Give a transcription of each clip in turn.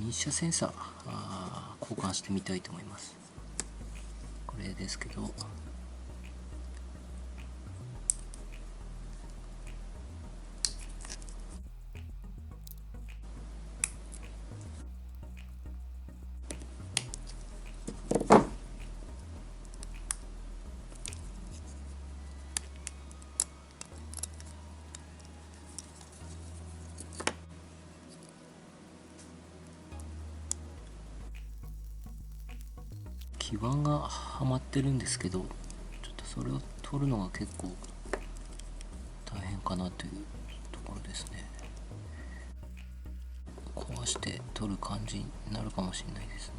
日射センサー交換してみたいと思います。これですけど、基板がはまってるんですけど、ちょっとそれを取るのが結構大変かなというところですね。壊して取る感じになるかもしれないですね。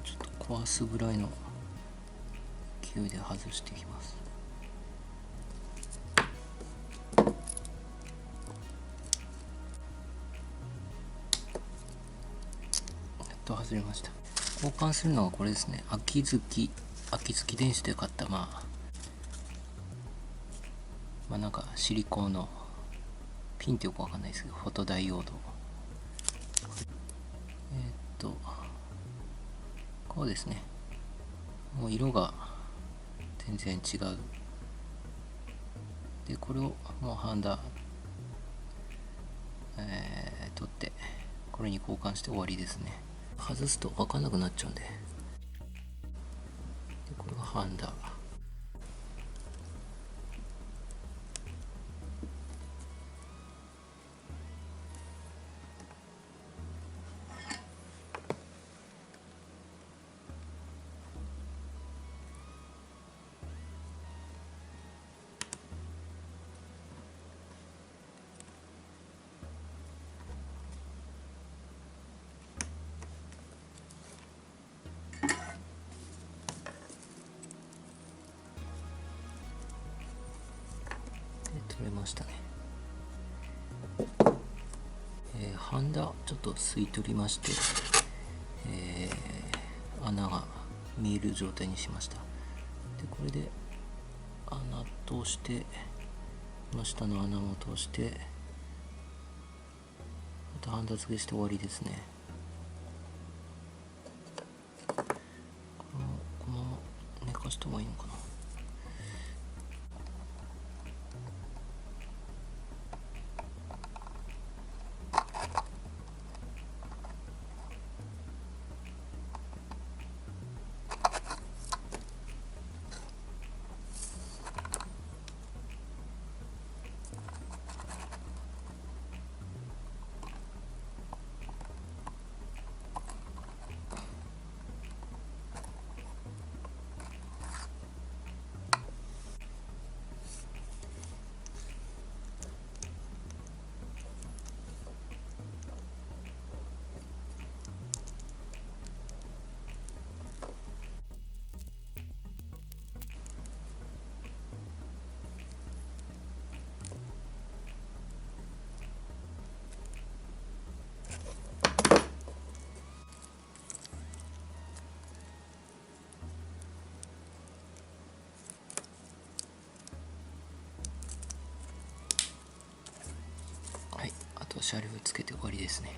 ちょっと壊すぐらいの勢いで外していきます。やっと外れました。交換するのはこれですね。秋月電子で買った、なんかシリコンのピンってよくわかんないですけど、フォトダイオード。こうですね。もう色が全然違う。で、これをもうハンダ、取って、これに交換して終わりですね。外すと分かんなくなっちゃうんで。これがハンダ。取れましたね。ハンダちょっと吸い取りまして、穴が見える状態にしました。でこれで穴通して、この下の穴も通して、あとハンダ付けして終わりですね。このまま寝かした方がいいのかな。はい、あとシャルフつけて終わりですね。